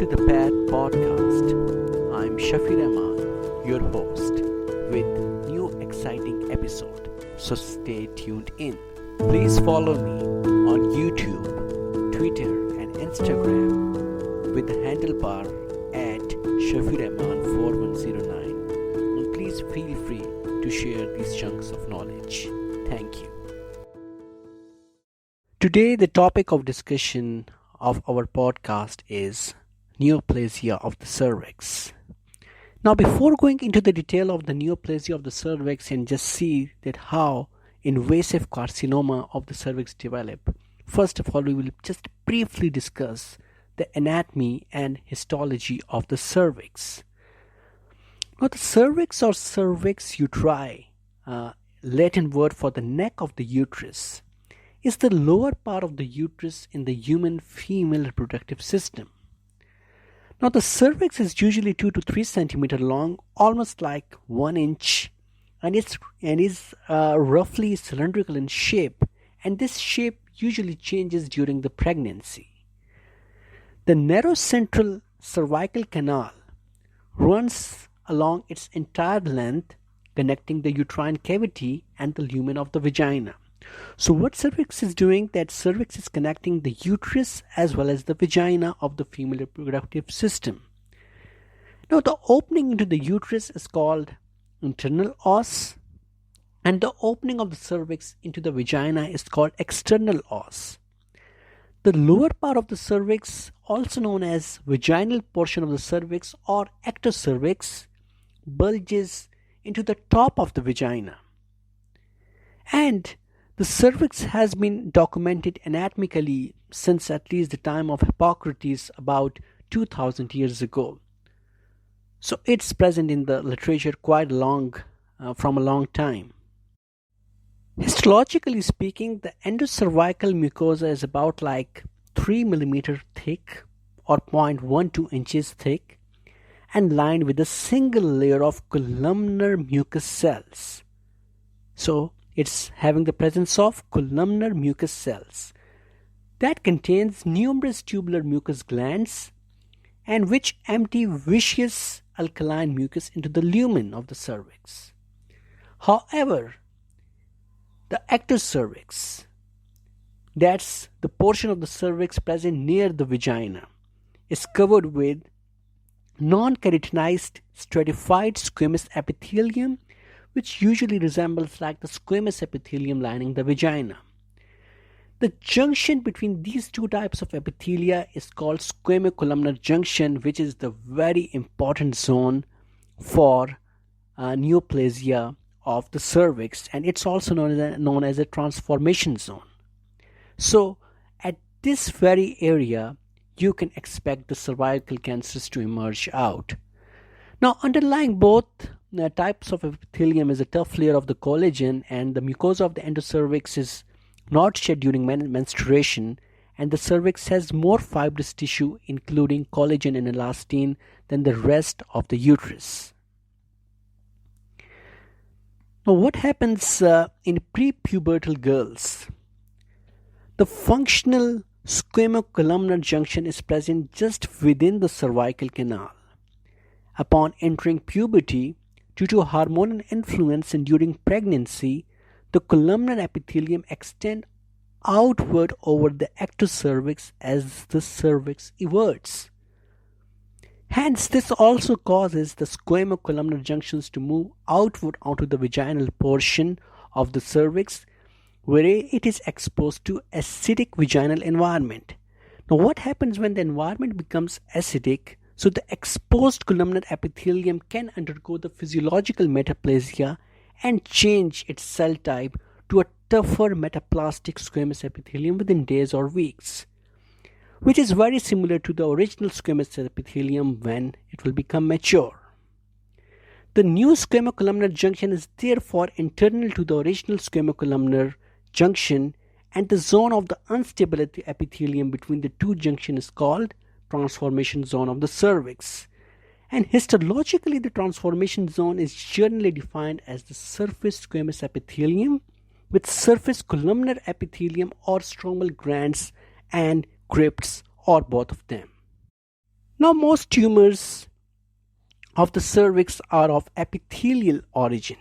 to the PAD podcast. I'm Shafir Ahmad, your host, with new exciting episode. So stay tuned in. Please follow me on YouTube, Twitter and Instagram with the handle bar at Shafir Ahmad 4109. And please feel free to share these chunks of knowledge. Thank you. Today the topic of discussion of our podcast is neoplasia of the cervix. Now, before going into the detail of the neoplasia of the cervix and just see that how invasive carcinoma of the cervix develop, first of all, we will just briefly discuss the anatomy and histology of the cervix. Now, the cervix or cervix uteri, Latin word for the neck of the uterus, is the lower part of the uterus in the human female reproductive system. Now, the cervix is usually 2 to 3 centimeter long, almost like 1 inch, and is roughly cylindrical in shape, and this shape usually changes during the pregnancy. The narrow central cervical canal runs along its entire length, connecting the uterine cavity and the lumen of the vagina. So what cervix is doing, that cervix is connecting the uterus as well as the vagina of the female reproductive system. Now, the opening into the uterus is called internal os, and the opening of the cervix into the vagina is called external os. The lower part of the cervix, also known as vaginal portion of the cervix or ectocervix, bulges into the top of the vagina. And the cervix has been documented anatomically since at least the time of Hippocrates about 2000 years ago. So it's present in the literature quite from a long time. Histologically speaking, the endocervical mucosa is about like 3 millimeter thick or 0.12 inches thick and lined with a single layer of columnar mucous cells. So it's having the presence of columnar mucous cells that contains numerous tubular mucous glands and which empty viscous alkaline mucus into the lumen of the cervix. However, the ectocervix, that's the portion of the cervix present near the vagina, is covered with non-keratinized stratified squamous epithelium, which usually resembles like the squamous epithelium lining the vagina. The junction between these two types of epithelia is called squamocolumnar junction, which is the very important zone for neoplasia of the cervix, and it's also known as a transformation zone. So at this very area, you can expect the cervical cancers to emerge out. Now, underlying both types of epithelium is a tough layer of the collagen, and the mucosa of the endocervix is not shed during menstruation, and the cervix has more fibrous tissue including collagen and elastin than the rest of the uterus. Now, what happens in prepubertal girls? The functional squamocolumnar junction is present just within the cervical canal. Upon entering puberty, due to hormonal influence and during pregnancy, the columnar epithelium extends outward over the ectocervix as the cervix everts. Hence, this also causes the squamocolumnar junctions to move outward onto the vaginal portion of the cervix, where it is exposed to acidic vaginal environment. Now, what happens when the environment becomes acidic? So the exposed columnar epithelium can undergo the physiological metaplasia and change its cell type to a tougher metaplastic squamous epithelium within days or weeks, which is very similar to the original squamous epithelium when it will become mature. The new squamocolumnar junction is therefore internal to the original squamocolumnar junction, and the zone of the unstable epithelium between the two junctions is called transformation zone of the cervix. And histologically, the transformation zone is generally defined as the surface squamous epithelium with surface columnar epithelium or stromal glands and crypts, or both of them. Now, most tumors of the cervix are of epithelial origin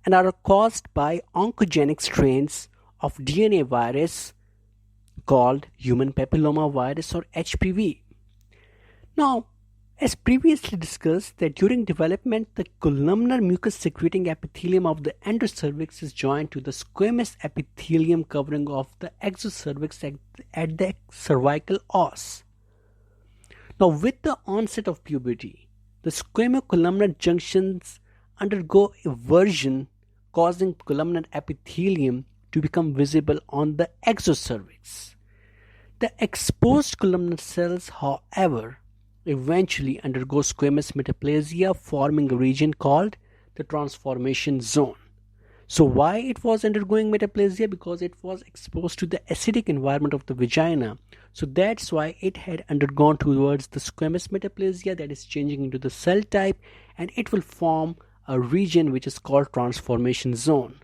and are caused by oncogenic strains of DNA virus called human papilloma virus or HPV. Now, as previously discussed, that during development, the columnar mucus secreting epithelium of the endocervix is joined to the squamous epithelium covering of the exocervix at the cervical os. Now, with the onset of puberty, the squamocolumnar junctions undergo eversion, causing columnar epithelium to become visible on the exocervix. The exposed columnar cells, however, eventually undergo squamous metaplasia, forming a region called the transformation zone. So why it was undergoing metaplasia? Because it was exposed to the acidic environment of the vagina. So that's why it had undergone towards the squamous metaplasia, that is changing into the cell type, and it will form a region which is called transformation zone.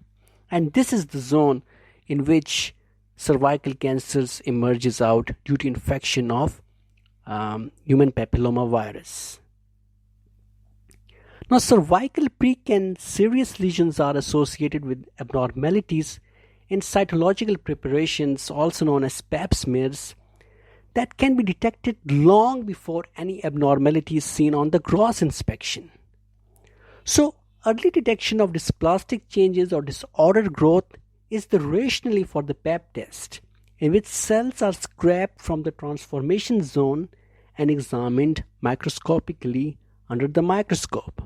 And this is the zone in which cervical cancers emerges out due to infection of human papilloma virus. Now, cervical precancerous lesions are associated with abnormalities in cytological preparations, also known as pap smears, that can be detected long before any abnormality is seen on the gross inspection. So, early detection of dysplastic changes or disordered growth is the rationale for the pap test, in which cells are scraped from the transformation zone and examined microscopically under the microscope.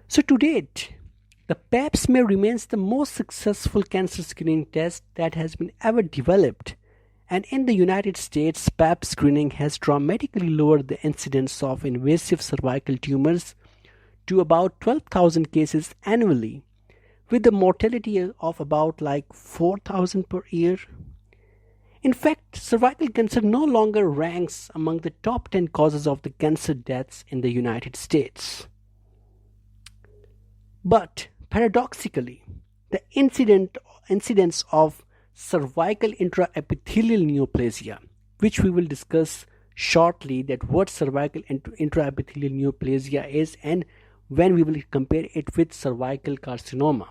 So to date, the pap smear remains the most successful cancer screening test that has been ever developed, and in the United States, pap screening has dramatically lowered the incidence of invasive cervical tumors to about 12,000 cases annually, with a mortality of about 4,000 per year. In fact, cervical cancer no longer ranks among the top 10 causes of the cancer deaths in the United States. But paradoxically, the incidence of cervical intraepithelial neoplasia, which we will discuss shortly, that what cervical intraepithelial neoplasia is and when we will compare it with cervical carcinoma.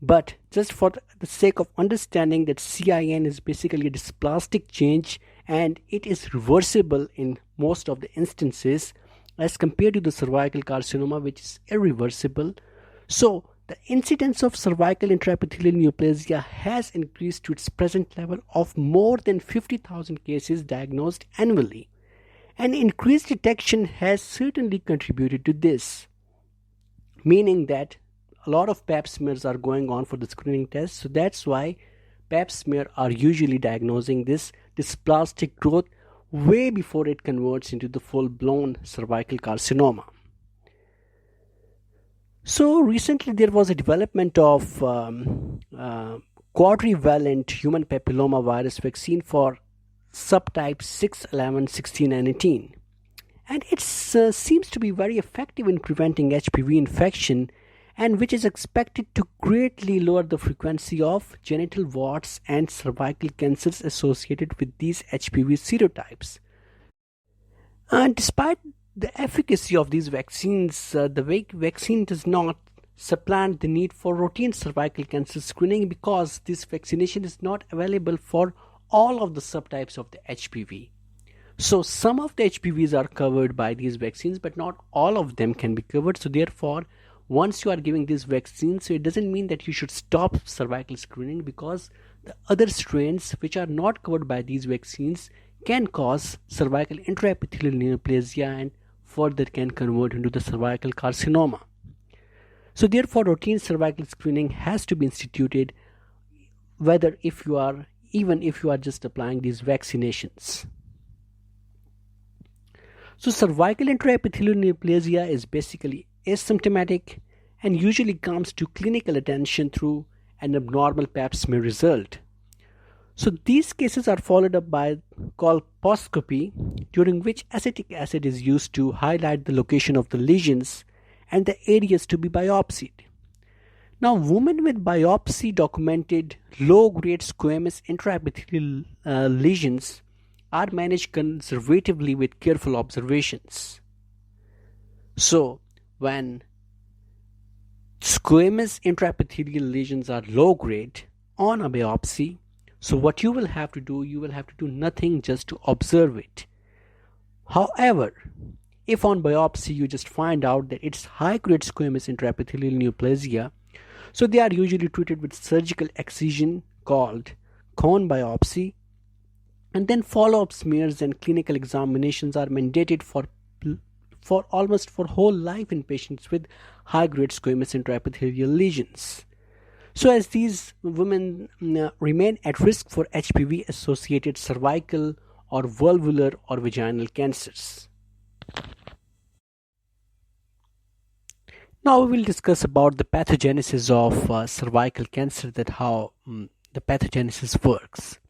But just for the sake of understanding that CIN is basically a dysplastic change and it is reversible in most of the instances as compared to the cervical carcinoma, which is irreversible. So the incidence of cervical intraepithelial neoplasia has increased to its present level of more than 50,000 cases diagnosed annually. And increased detection has certainly contributed to this, meaning that a lot of pap smears are going on for the screening test. So that's why pap smear are usually diagnosing this dysplastic growth way before it converts into the full-blown cervical carcinoma. So recently there was a development of quadrivalent human papilloma virus vaccine for subtypes 6, 11, 16 and 18. And it seems to be very effective in preventing HPV infection, and which is expected to greatly lower the frequency of genital warts and cervical cancers associated with these HPV serotypes. And despite the efficacy of these vaccines, the vaccine does not supplant the need for routine cervical cancer screening, because this vaccination is not available for all of the subtypes of the HPV. So some of the HPVs are covered by these vaccines, but not all of them can be covered. So therefore, once you are giving these vaccines, so it doesn't mean that you should stop cervical screening, because the other strains which are not covered by these vaccines can cause cervical intraepithelial neoplasia and further can convert into the cervical carcinoma. So therefore, routine cervical screening has to be instituted, whether even if you are just applying these vaccinations. So cervical intraepithelial neoplasia is basically asymptomatic and usually comes to clinical attention through an abnormal pap smear result. So these cases are followed up by colposcopy, during which acetic acid is used to highlight the location of the lesions and the areas to be biopsied. Now, women with biopsy documented low-grade squamous intraepithelial lesions are managed conservatively with careful observations. So, when squamous intraepithelial lesions are low grade on a biopsy, so what you will have to do, nothing just to observe it. However, if on biopsy you just find out that it's high grade squamous intraepithelial neoplasia, so they are usually treated with surgical excision called cone biopsy, and then follow-up smears and clinical examinations are mandated for almost for whole life in patients with high-grade squamous intraepithelial lesions. So as these women remain at risk for HPV-associated cervical or vulvar or vaginal cancers. Now we will discuss about the pathogenesis of cervical cancer, that how the pathogenesis works.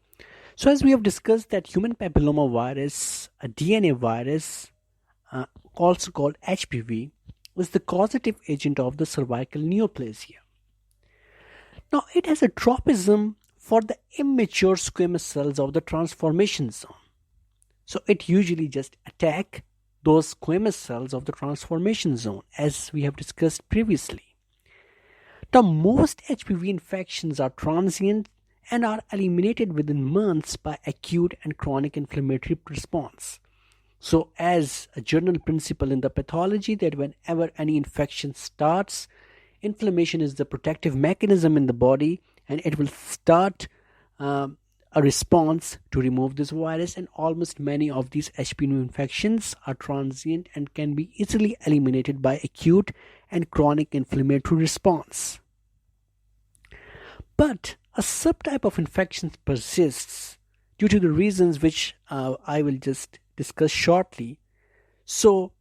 So as we have discussed that human papilloma virus, a DNA virus, also called HPV, is the causative agent of the cervical neoplasia. Now it has a tropism for the immature squamous cells of the transformation zone. So it usually just attack those squamous cells of the transformation zone, as we have discussed previously. Now most HPV infections are transient and are eliminated within months by acute and chronic inflammatory response. So as a general principle in the pathology, that whenever any infection starts, inflammation is the protective mechanism in the body, and it will start a response to remove this virus, and almost many of these HPV infections are transient and can be easily eliminated by acute and chronic inflammatory response. But a subtype of infection persists due to the reasons which I will just discuss shortly. So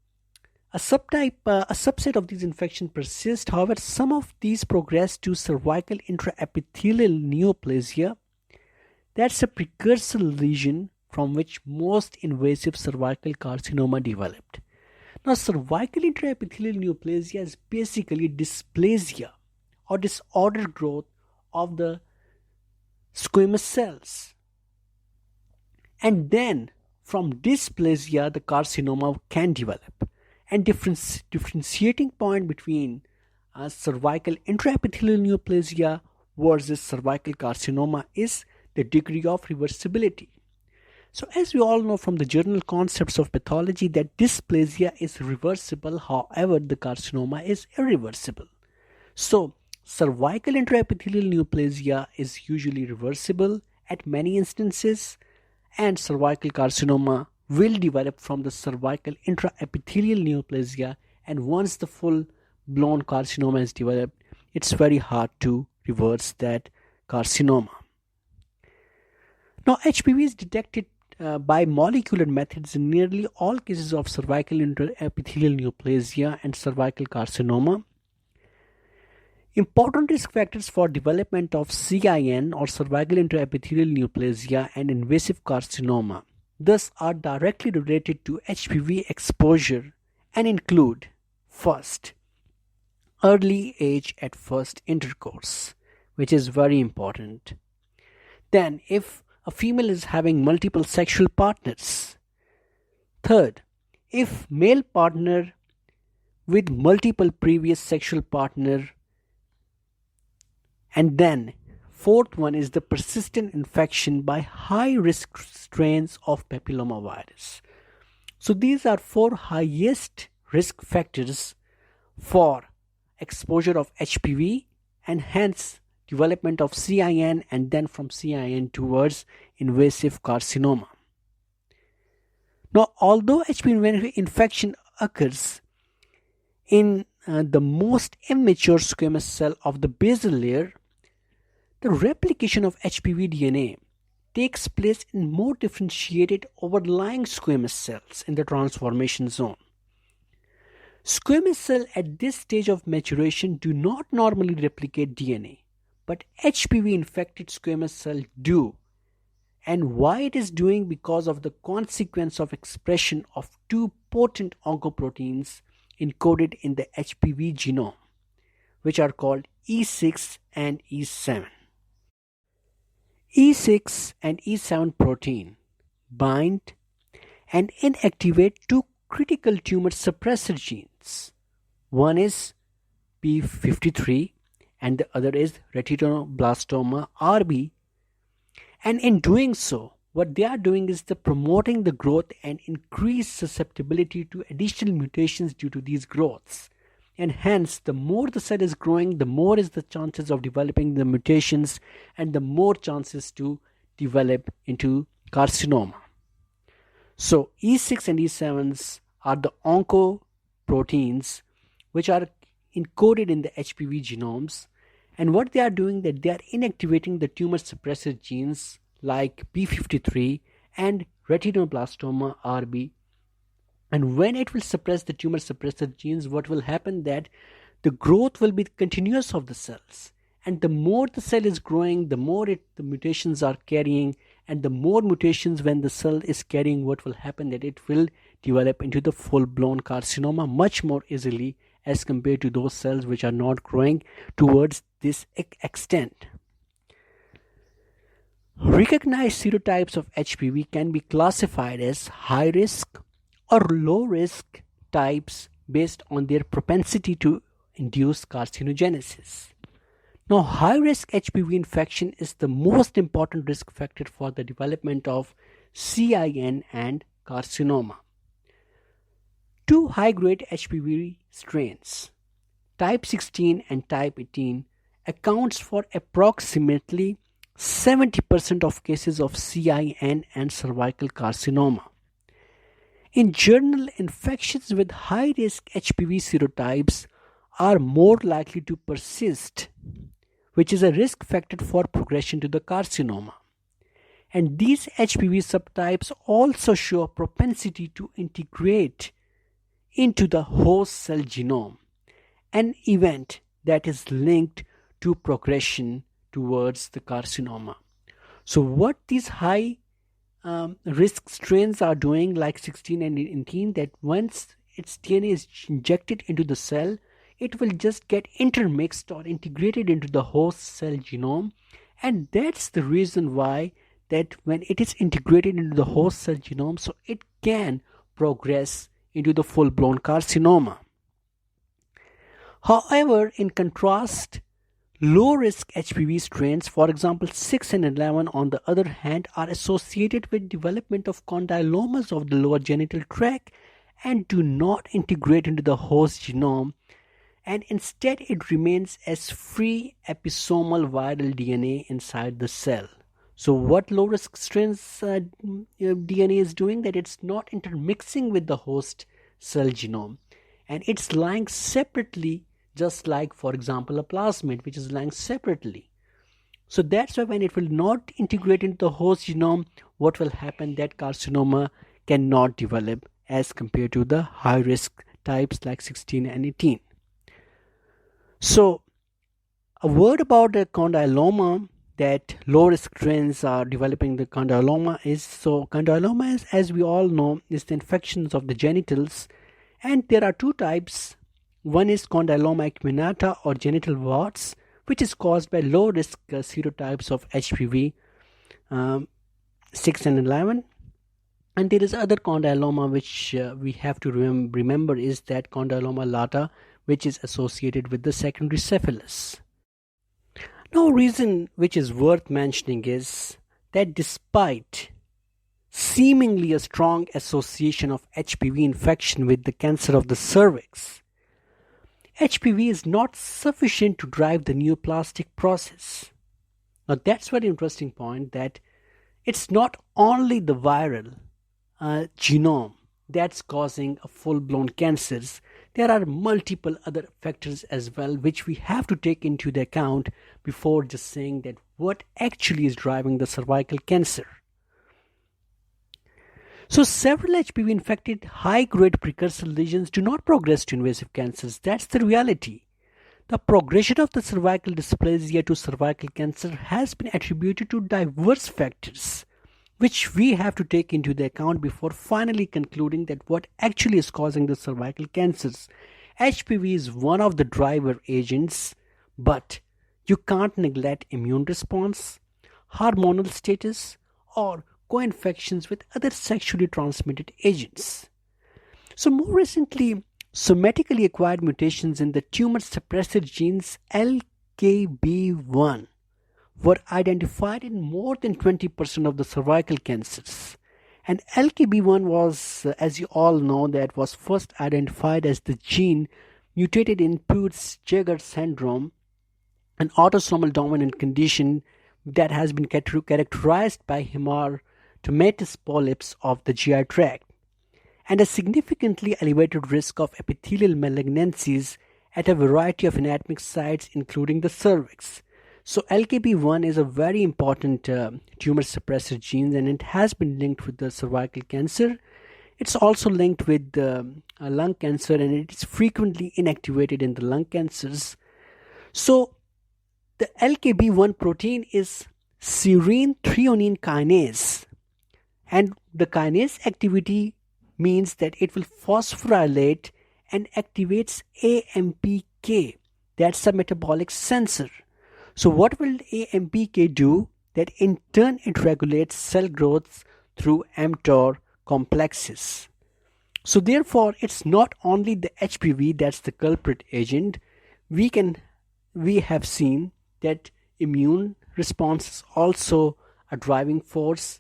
a subset of these infections persist. However, some of these progress to cervical intraepithelial neoplasia. That's a precursor lesion from which most invasive cervical carcinoma developed. Now, cervical intraepithelial neoplasia is basically dysplasia or disordered growth of the squamous cells. And then from dysplasia, the carcinoma can develop. And differentiating point between cervical intraepithelial neoplasia versus cervical carcinoma is the degree of reversibility. So as we all know from the general concepts of pathology, that dysplasia is reversible, however the carcinoma is irreversible. So cervical intraepithelial neoplasia is usually reversible at many instances, and cervical carcinoma will develop from the cervical intraepithelial neoplasia, and once the full blown carcinoma is developed, it's very hard to reverse that carcinoma. Now, HPV is detected by molecular methods in nearly all cases of cervical intraepithelial neoplasia and cervical carcinoma. Important risk factors for development of CIN or cervical intraepithelial neoplasia and invasive carcinoma thus are directly related to HPV exposure and include: first, early age at first intercourse, which is very important. Then, if a female is having multiple sexual partners. Third, if male partner with multiple previous sexual partner. And then fourth one is the persistent infection by high risk strains of papillomavirus. So these are four highest risk factors for exposure of HPV, and hence development of CIN, and then from CIN towards invasive carcinoma. Now, although HPV infection occurs in the most immature squamous cell of the basal layer, the replication of HPV DNA takes place in more differentiated overlying squamous cells in the transformation zone. Squamous cells at this stage of maturation do not normally replicate DNA, but HPV infected squamous cells do. And why it is doing? Because of the consequence of expression of two potent oncoproteins encoded in the HPV genome, which are called E6 and E7. E6 and E7 protein bind and inactivate two critical tumor suppressor genes. One is p53 and the other is retinoblastoma RB. And in doing so, what they are doing is they're promoting the growth and increased susceptibility to additional mutations due to these growths. And hence, the more the cell is growing, the more is the chances of developing the mutations and the more chances to develop into carcinoma. So E6 and E7s are the oncoproteins which are encoded in the HPV genomes, and what they are doing that they are inactivating the tumor suppressor genes like p53 and retinoblastoma RB. And when it will suppress the tumor suppressor genes, what will happen that the growth will be continuous of the cells, and the more the cell is growing, the more the mutations are carrying, and the more mutations when the cell is carrying, what will happen that it will develop into the full-blown carcinoma much more easily as compared to those cells which are not growing towards this extent. Recognized serotypes of HPV can be classified as high risk or low risk types based on their propensity to induce carcinogenesis. Now, high risk HPV infection is the most important risk factor for the development of CIN and carcinoma. Two high-grade HPV strains, type 16 and type 18, accounts for approximately 70% of cases of CIN and cervical carcinoma. In general, infections with high-risk HPV serotypes are more likely to persist, which is a risk factor for progression to the carcinoma. And these HPV subtypes also show a propensity to integrate into the host cell genome, an event that is linked to progression towards the carcinoma. So what these high risk strains are doing, like 16 and 18, that once its DNA is injected into the cell, it will just get intermixed or integrated into the host cell genome, and that's the reason why that when it is integrated into the host cell genome, so it can progress into the full-blown carcinoma. However, in contrast, low-risk HPV strains, for example 6 and 11 on the other hand, are associated with development of condylomas of the lower genital tract and do not integrate into the host genome, and instead it remains as free episomal viral DNA inside the cell. So what low-risk strains DNA is doing, that it's not intermixing with the host cell genome, and it's lying separately, just like, for example, a plasmid which is lying separately. So that's why when it will not integrate into the host genome, what will happen, that carcinoma cannot develop as compared to the high-risk types like 16 and 18. So a word about the condyloma, that low-risk strains are developing the condyloma is, so condyloma is, as we all know, is the infections of the genitals, and there are two types. One is condyloma acuminata or genital warts, which is caused by low-risk serotypes of HPV 6 and 11. And there is other condyloma which we have to remember is that condyloma lata, which is associated with the secondary syphilis. Now, reason which is worth mentioning is that despite seemingly a strong association of HPV infection with the cancer of the cervix, HPV is not sufficient to drive the neoplastic process. Now, that's very interesting point, that it's not only the viral genome that's causing a full-blown cancers. There are multiple other factors as well which we have to take into the account before just saying that what actually is driving the cervical cancer. So several HPV infected high-grade precursor lesions do not progress to invasive cancers. That's the reality. The progression of the cervical dysplasia to cervical cancer has been attributed to diverse factors, which we have to take into the account before finally concluding that what actually is causing the cervical cancers. HPV is one of the driver agents, but you can't neglect immune response, hormonal status, or co-infections with other sexually transmitted agents. So more recently, somatically acquired mutations in the tumor suppressor genes LKB1 were identified in more than 20% of the cervical cancers. And LKB1 was, as you all know, that was first identified as the gene mutated in Peutz-Jeghers syndrome, an autosomal dominant condition that has been characterized by hematomatous polyps of the GI tract and a significantly elevated risk of epithelial malignancies at a variety of anatomic sites, including the cervix. So LKB1 is a very important tumor suppressor gene, and it has been linked with the cervical cancer. It's also linked with lung cancer, and it is frequently inactivated in the lung cancers. So the LKB1 protein is serine threonine kinase, and the kinase activity means that it will phosphorylate and activates AMPK, that's a metabolic sensor. So what will AMPK do? That in turn it regulates cell growth through mTOR complexes. So therefore it's not only the HPV that's the culprit agent. We have seen that immune response is also a driving force.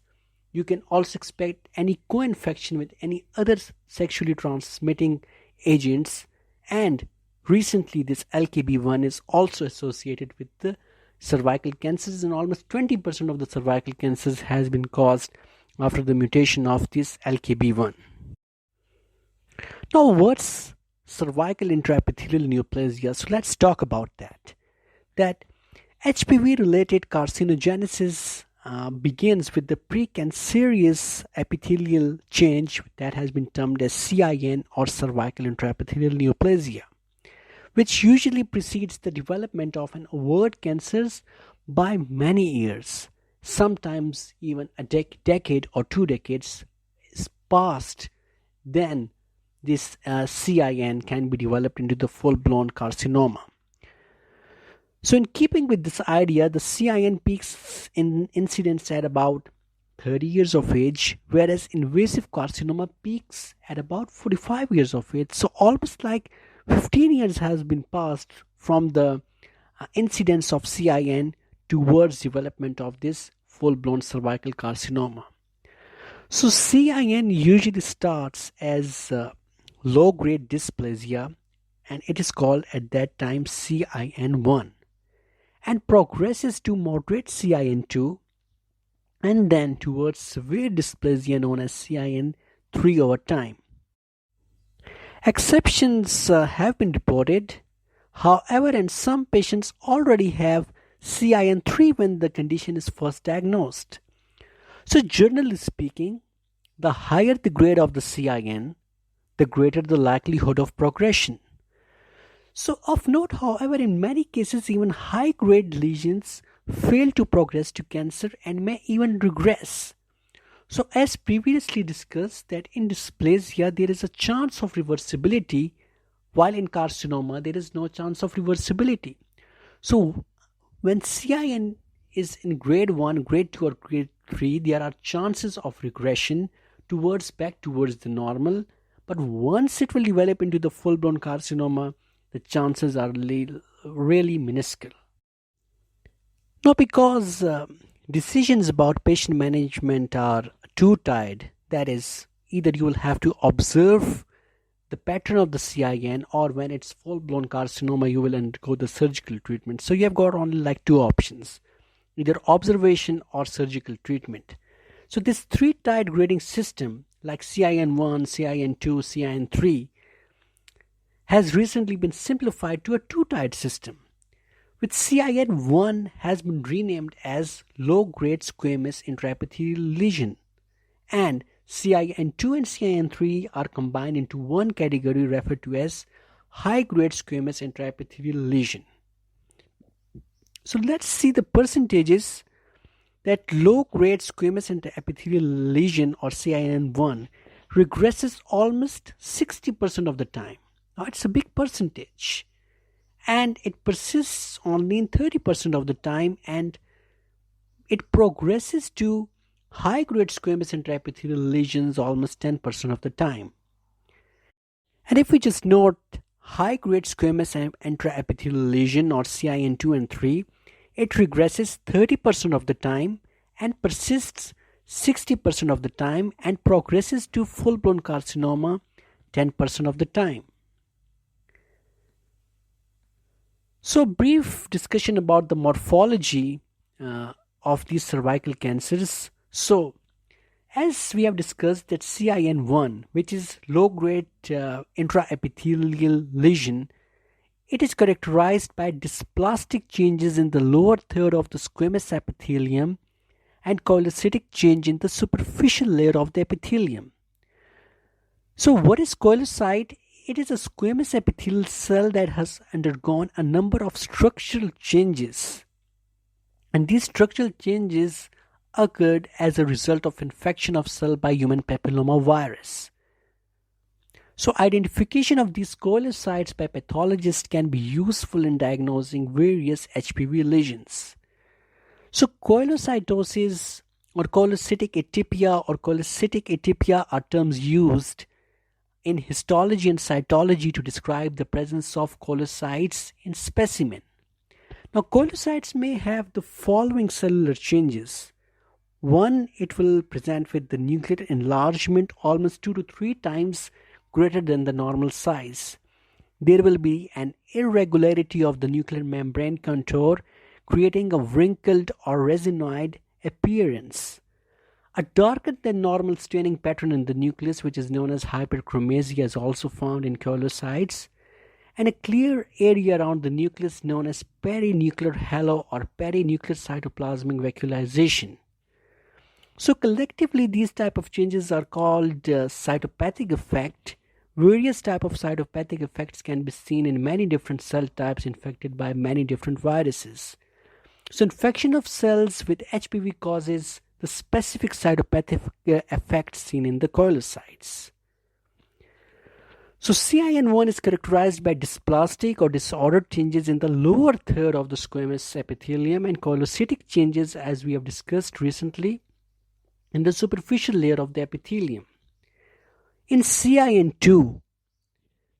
You can also expect any co-infection with any other sexually transmitting agents, and recently this LKB1 is also associated with the cervical cancers, and almost 20% of the cervical cancers has been caused after the mutation of this LKB1. Now what's cervical intraepithelial neoplasia? So let's talk about that. That HPV related carcinogenesis begins with the precancerous epithelial change that has been termed as CIN or cervical intraepithelial neoplasia, which usually precedes the development of an overt cancers by many years. Sometimes even a decade or 2 decades is passed, then this CIN can be developed into the full-blown carcinoma. So in keeping with this idea, the CIN peaks in incidence at about 30 years of age, whereas invasive carcinoma peaks at about 45 years of age. So almost like 15 years has been passed from the incidence of CIN towards development of this full-blown cervical carcinoma. So CIN usually starts as low-grade dysplasia, and it is called at that time CIN1, and progresses to moderate CIN2, and then towards severe dysplasia known as CIN3 over time. Exceptions have been reported, however, and some patients already have CIN3 when the condition is first diagnosed. So generally speaking, the higher the grade of the CIN, the greater the likelihood of progression. So of note, however, in many cases even high-grade lesions fail to progress to cancer and may even regress. So as previously discussed, that in dysplasia there is a chance of reversibility, while in carcinoma there is no chance of reversibility. So when CIN is in grade 1, grade 2 or grade 3, there are chances of regression back towards the normal, but once it will develop into the full-blown carcinoma, the chances are really minuscule. Now, because decisions about patient management are two-tied, that is, either you will have to observe the pattern of the CIN, or when it's full-blown carcinoma, you will undergo the surgical treatment. So you have got only like two options, either observation or surgical treatment. So this three-tied grading system, like CIN1, CIN2, CIN3, has recently been simplified to a two-tied system, with CIN1 has been renamed as low-grade squamous intraepithelial lesion, and CIN2 and CIN3 are combined into one category referred to as high-grade squamous intraepithelial lesion. So let's see the percentages that low-grade squamous intraepithelial lesion or CIN1 regresses almost 60% of the time. Now it's a big percentage, and it persists only in 30% of the time, and it progresses to high-grade squamous intraepithelial lesions almost 10% of the time. And if we just note high-grade squamous intraepithelial lesion or CIN2 and 3, it regresses 30% of the time and persists 60% of the time and progresses to full-blown carcinoma 10% of the time. So, brief discussion about the morphology of these cervical cancers. So, as we have discussed that CIN1, which is low-grade intraepithelial lesion, it is characterized by dysplastic changes in the lower third of the squamous epithelium and coilocytic change in the superficial layer of the epithelium. So what is coilocyte? It is a squamous epithelial cell that has undergone a number of structural changes. And these structural changes occurred as a result of infection of cell by human papilloma virus. So identification of these coilocytes by pathologists can be useful in diagnosing various HPV lesions. So coilocytosis or coilocytic atypia are terms used in histology and cytology to describe the presence of coilocytes in specimen. Now coilocytes may have the following cellular changes. One, it will present with the nuclear enlargement almost 2 to 3 times greater than the normal size. There will be an irregularity of the nuclear membrane contour, creating a wrinkled or resinoid appearance. A darker than normal staining pattern in the nucleus, which is known as hyperchromasia, is also found in coilocytes, and a clear area around the nucleus known as perinuclear halo or perinuclear cytoplasmic vacuolization. So collectively, these type of changes are called cytopathic effect. Various type of cytopathic effects can be seen in many different cell types infected by many different viruses. So infection of cells with HPV causes the specific cytopathic effects seen in the coilocytes. So CIN1 is characterized by dysplastic or disordered changes in the lower third of the squamous epithelium and coilocytic changes, as we have discussed recently, in the superficial layer of the epithelium. In CIN2,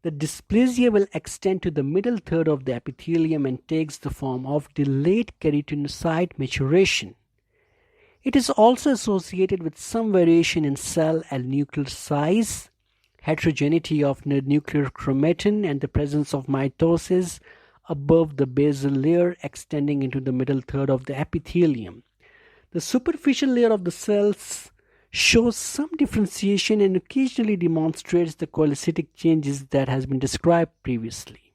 the dysplasia will extend to the middle third of the epithelium and takes the form of delayed keratinocyte maturation. It is also associated with some variation in cell and nuclear size, heterogeneity of nuclear chromatin, and the presence of mitosis above the basal layer extending into the middle third of the epithelium. The superficial layer of the cells shows some differentiation and occasionally demonstrates the coilocytic changes that has been described previously.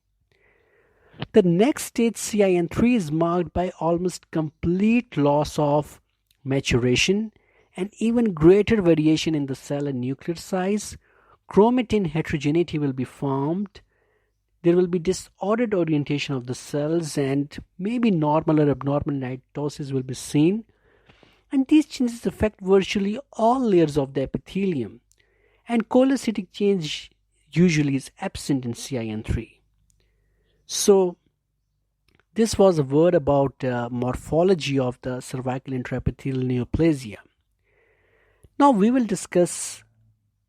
The next stage, CIN3, is marked by almost complete loss of maturation and even greater variation in the cell and nuclear size. Chromatin heterogeneity will be formed. There will be disordered orientation of the cells and maybe normal or abnormal mitosis will be seen. And these changes affect virtually all layers of the epithelium, and coilocytic change usually is absent in CIN3. So this was a word about morphology of the cervical intraepithelial neoplasia. Now we will discuss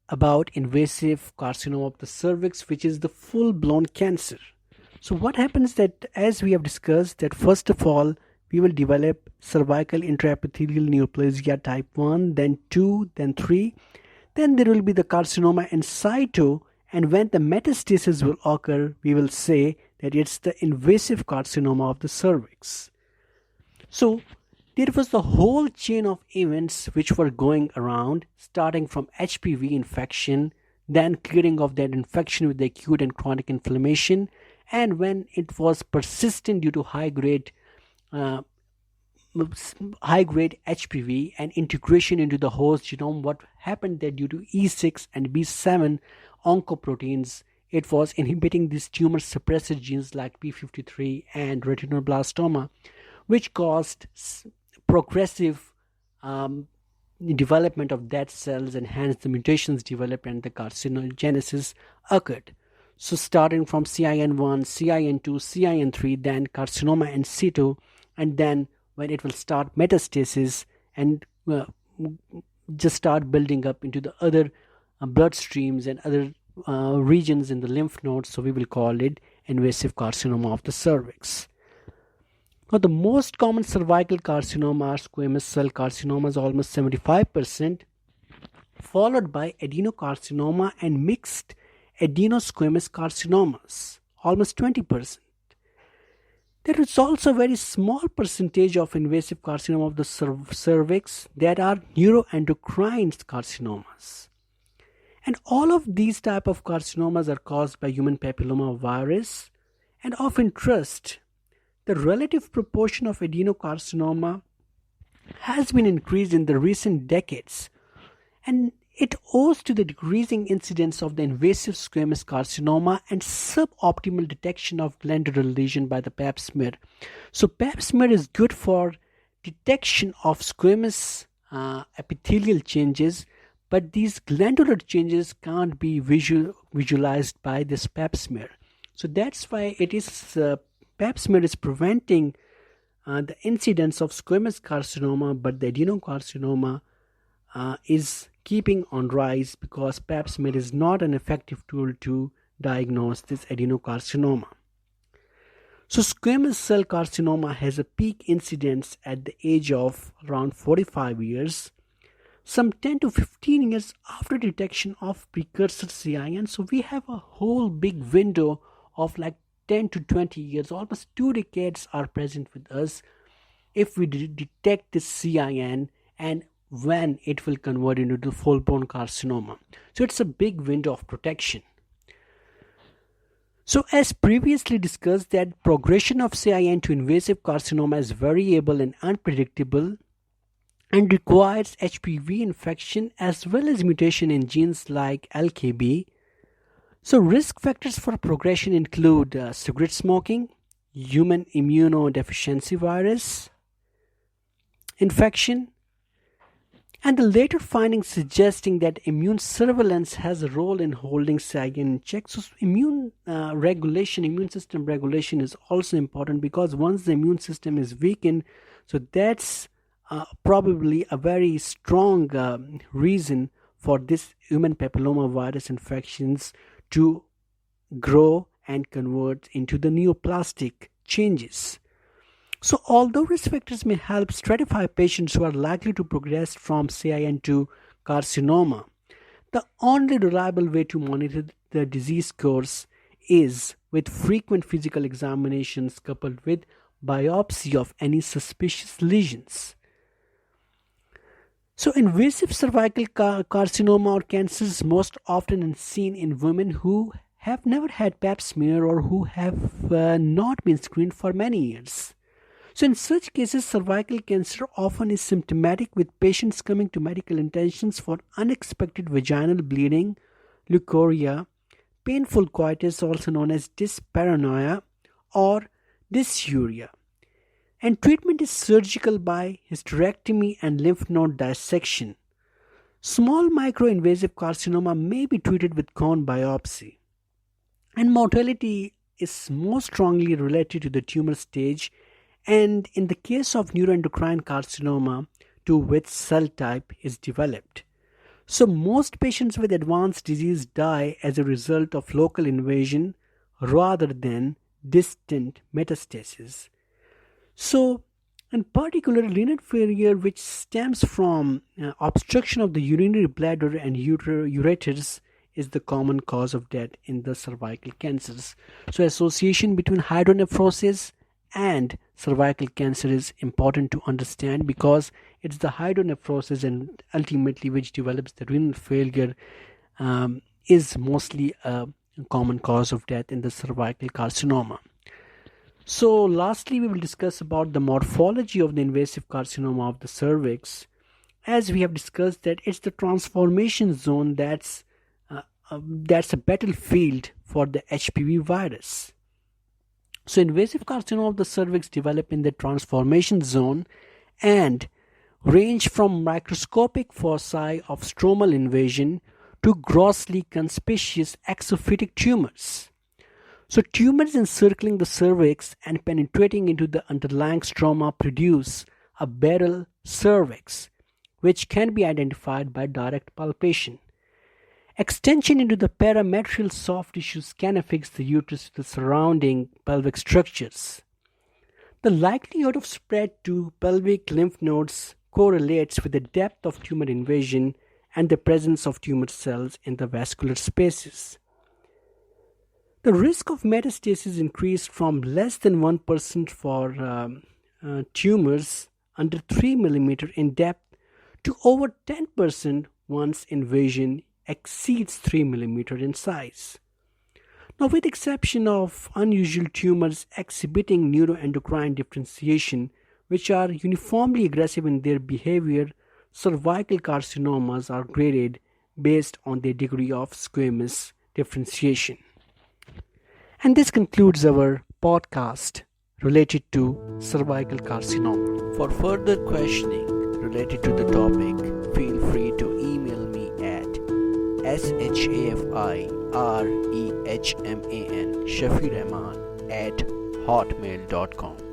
about invasive carcinoma of the cervix, which is the full-blown cancer. So what happens that, as we have discussed, that first of all we will develop cervical intraepithelial neoplasia type 1, then 2, then 3. Then there will be the carcinoma in situ, and when the metastasis will occur, we will say that it's the invasive carcinoma of the cervix. So there was the whole chain of events which were going around, starting from HPV infection, then clearing of that infection with the acute and chronic inflammation, and when it was persistent due to high-grade HPV and integration into the host genome, what happened there due to E6 and B7 oncoproteins, it was inhibiting these tumor suppressor genes like P53 and retinoblastoma, which caused progressive development of dead cells, and hence the mutations developed and the carcinogenesis occurred. So starting from CIN1, CIN2, CIN3, then carcinoma in situ, and then when it will start metastasis and just start building up into the other blood streams and other regions in the lymph nodes. So we will call it invasive carcinoma of the cervix. Now, the most common cervical carcinoma are squamous cell carcinomas, almost 75%, followed by adenocarcinoma and mixed adenosquamous carcinomas, almost 20%. There is also a very small percentage of invasive carcinoma of the cervix that are neuroendocrine carcinomas. And all of these type of carcinomas are caused by human papilloma virus. And of interest, the relative proportion of adenocarcinoma has been increased in the recent decades, and it owes to the decreasing incidence of the invasive squamous carcinoma and suboptimal detection of glandular lesion by the pap smear. So pap smear is good for detection of squamous epithelial changes, but these glandular changes can't be visualized by this pap smear. So that's why it is pap smear is preventing the incidence of squamous carcinoma, but the adenocarcinoma is keeping on rise because pap smear is not an effective tool to diagnose this adenocarcinoma. So squamous cell carcinoma has a peak incidence at the age of around 45 years, some 10 to 15 years after detection of precursor CIN. So we have a whole big window of like 10 to 20 years, almost 2 decades are present with us if we detect this CIN and when it will convert into the full-blown carcinoma. So it's a big window of protection. So as previously discussed, that progression of CIN to invasive carcinoma is variable and unpredictable and requires HPV infection as well as mutation in genes like LKB. So risk factors for progression include cigarette smoking, human immunodeficiency virus infection, and the later findings suggesting that immune surveillance has a role in holding CIN in check. So immune system regulation is also important, because once the immune system is weakened, so that's probably a very strong reason for this human papilloma virus infections to grow and convert into the neoplastic changes. So although risk factors may help stratify patients who are likely to progress from CIN to carcinoma, the only reliable way to monitor the disease course is with frequent physical examinations coupled with biopsy of any suspicious lesions. So invasive cervical carcinoma or cancer is most often seen in women who have never had pap smear or who have not been screened for many years. So in such cases, cervical cancer often is symptomatic, with patients coming to medical attentions for unexpected vaginal bleeding, leukorrhea, painful coitus, also known as dyspareunia or dysuria. And treatment is surgical by hysterectomy and lymph node dissection. Small microinvasive carcinoma may be treated with cone biopsy. And mortality is most strongly related to the tumor stage, and in the case of neuroendocrine carcinoma, to which cell type is developed. So most patients with advanced disease die as a result of local invasion rather than distant metastasis. So in particular, renal failure, which stems from obstruction of the urinary bladder and ureters, is the common cause of death in the cervical cancers. So association between hydronephrosis and cervical cancer is important to understand, because it's the hydronephrosis and ultimately which develops the renal failure is mostly a common cause of death in the cervical carcinoma. So lastly, we will discuss about the morphology of the invasive carcinoma of the cervix. As we have discussed, that it's the transformation zone that's a battlefield for the HPV virus. So invasive carcinoma of the cervix develop in the transformation zone and range from microscopic foci of stromal invasion to grossly conspicuous exophytic tumors. So tumors encircling the cervix and penetrating into the underlying stroma produce a barrel cervix, which can be identified by direct palpation. Extension into the parametrial soft tissues can affix the uterus to the surrounding pelvic structures. The likelihood of spread to pelvic lymph nodes correlates with the depth of tumor invasion and the presence of tumor cells in the vascular spaces. The risk of metastasis increased from less than 1% for tumors under 3 mm in depth to over 10% once invasion exceeds 3 mm in size. Now, with the exception of unusual tumors exhibiting neuroendocrine differentiation, which are uniformly aggressive in their behavior, cervical carcinomas are graded based on their degree of squamous differentiation. And this concludes our podcast related to cervical carcinoma. For further questioning related to the topic, feel free to email me at shafirehman@hotmail.com.